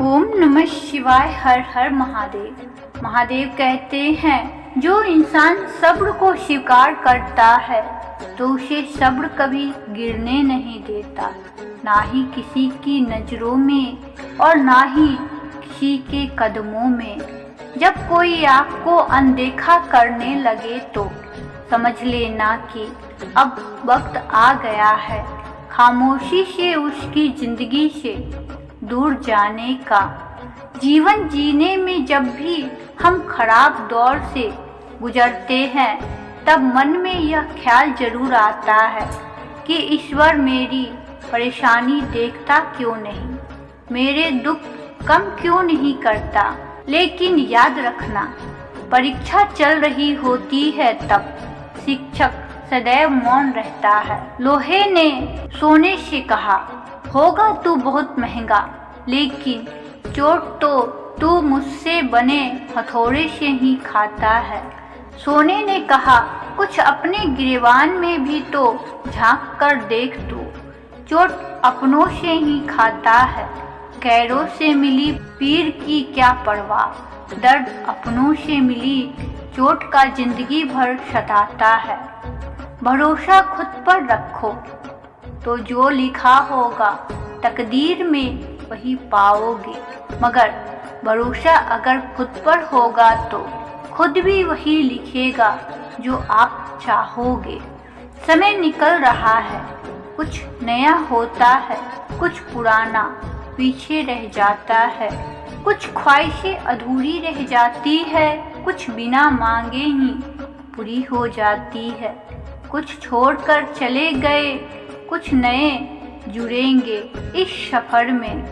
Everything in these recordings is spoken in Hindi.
ओम नमः शिवाय। हर हर महादेव। महादेव कहते हैं जो इंसान सब्र को स्वीकार करता है तो उसे सब्र कभी गिरने नहीं देता, ना ही किसी की नज़रों में और ना ही किसी के कदमों में। जब कोई आपको अनदेखा करने लगे तो समझ लेना कि अब वक्त आ गया है खामोशी से उसकी जिंदगी से दूर जाने का। जीवन जीने में जब भी हम खराब दौर से गुजरते हैं तब मन में यह ख्याल जरूर आता है कि ईश्वर मेरी परेशानी देखता क्यों नहीं, मेरे दुख कम क्यों नहीं करता। लेकिन याद रखना, परीक्षा चल रही होती है तब शिक्षक सदैव मौन रहता है। लोहे ने सोने से कहा, होगा तू बहुत महंगा, लेकिन चोट तो तू मुझसे बने हथौड़े से ही खाता है। सोने ने कहा, कुछ अपने गिरेबान में भी तो झांक कर देख तू, चोट अपनों से ही खाता है। गैरों से मिली पीर की क्या परवाह, दर्द अपनों से मिली चोट का जिंदगी भर सताता है। भरोसा खुद पर रखो तो जो लिखा होगा तकदीर में वही पाओगे, मगर भरोसा अगर खुद पर होगा तो खुद भी वही लिखेगा जो आप चाहोगे। समय निकल रहा है, कुछ नया होता है, कुछ पुराना पीछे रह जाता है, कुछ ख्वाहिशें अधूरी रह जाती है, कुछ बिना मांगे ही पूरी हो जाती है। कुछ छोड़कर चले गए, कुछ नए जुड़ेंगे इस सफर में।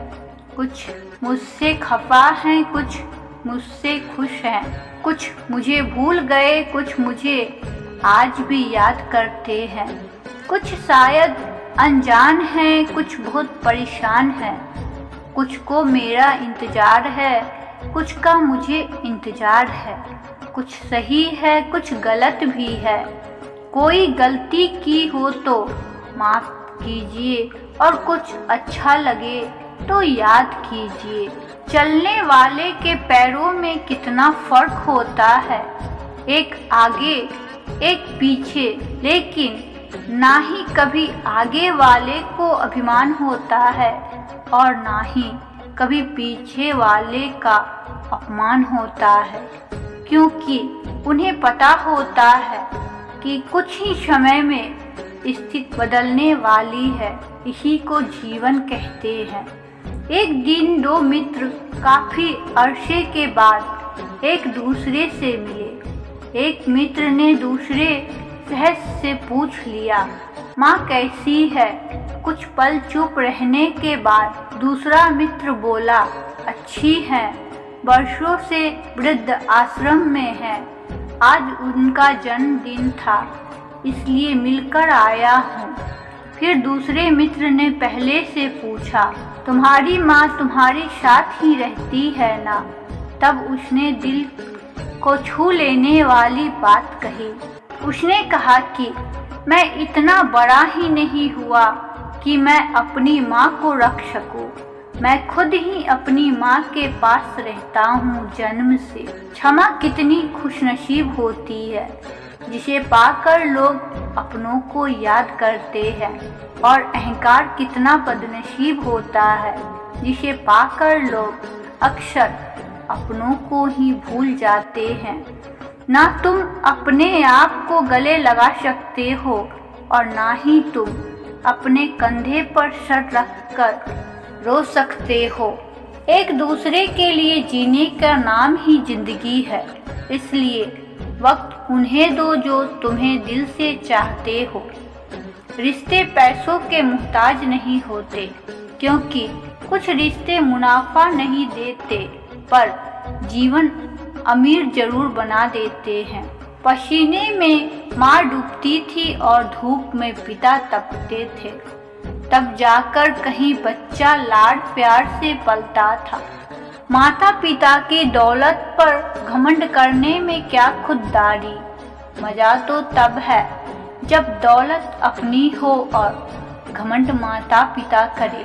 कुछ मुझसे खफा हैं, कुछ मुझसे खुश हैं, कुछ मुझे भूल गए, कुछ मुझे आज भी याद करते हैं। कुछ शायद अनजान हैं, कुछ बहुत परेशान हैं, कुछ को मेरा इंतजार है, कुछ का मुझे इंतजार है। कुछ सही है, कुछ गलत भी है। कोई गलती की हो तो माफ़ कीजिए और कुछ अच्छा लगे तो याद कीजिए। चलने वाले के पैरों में कितना फर्क होता है, एक आगे एक पीछे, लेकिन ना ही कभी आगे वाले को अभिमान होता है और ना ही कभी पीछे वाले का अपमान होता है, क्योंकि उन्हें पता होता है कि कुछ ही समय में स्थिति बदलने वाली है। इसी को जीवन कहते हैं। एक दिन दो मित्र काफी अरसे के बाद एक दूसरे से मिले। एक मित्र ने दूसरे सहज से पूछ लिया, माँ कैसी है? कुछ पल चुप रहने के बाद दूसरा मित्र बोला, अच्छी है, वर्षों से वृद्ध आश्रम में है। आज उनका जन्मदिन था इसलिए मिलकर आया हूँ। फिर दूसरे मित्र ने पहले से पूछा, तुम्हारी माँ तुम्हारे साथ ही रहती है ना? तब उसने दिल को छू लेने वाली बात कही। उसने कहा कि मैं इतना बड़ा ही नहीं हुआ कि मैं अपनी माँ को रख सकूं। मैं खुद ही अपनी माँ के पास रहता हूँ जन्म से। क्षमा कितनी खुशनसीब होती है जिसे पाकर लोग अपनों को याद करते हैं, और अहंकार कितना बदनसीब होता है जिसे पाकर लोग अक्सर अपनों को ही भूल जाते हैं। ना तुम अपने आप को गले लगा सकते हो और ना ही तुम अपने कंधे पर सर रखकर रो सकते हो। एक दूसरे के लिए जीने का नाम ही जिंदगी है, इसलिए वक्त उन्हें दो जो तुम्हें दिल से चाहते हो। रिश्ते पैसों के मुहताज नहीं होते, क्योंकि कुछ रिश्ते मुनाफा नहीं देते पर जीवन अमीर जरूर बना देते हैं। पसीने में माँ डूबती थी और धूप में पिता तपते थे, तब जाकर कहीं बच्चा लाड प्यार से पलता था। माता पिता की दौलत पर घमंड करने में क्या खुददारी, मजा तो तब है जब दौलत अपनी हो और घमंड माता पिता करे।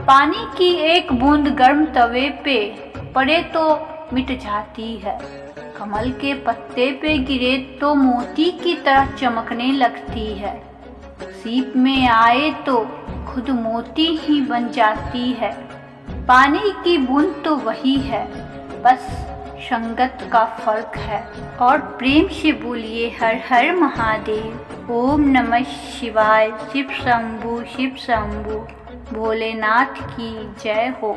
पानी की एक बूंद गर्म तवे पे पड़े तो मिट जाती है, कमल के पत्ते पे गिरे तो मोती की तरह चमकने लगती है, सीप में आए तो खुद मोती ही बन जाती है। पानी की बूंद तो वही है, बस संगत का फर्क है। और प्रेम से बोलिए हर हर महादेव। ओम नमः शिवाय। शिव शंभू भोलेनाथ की जय हो।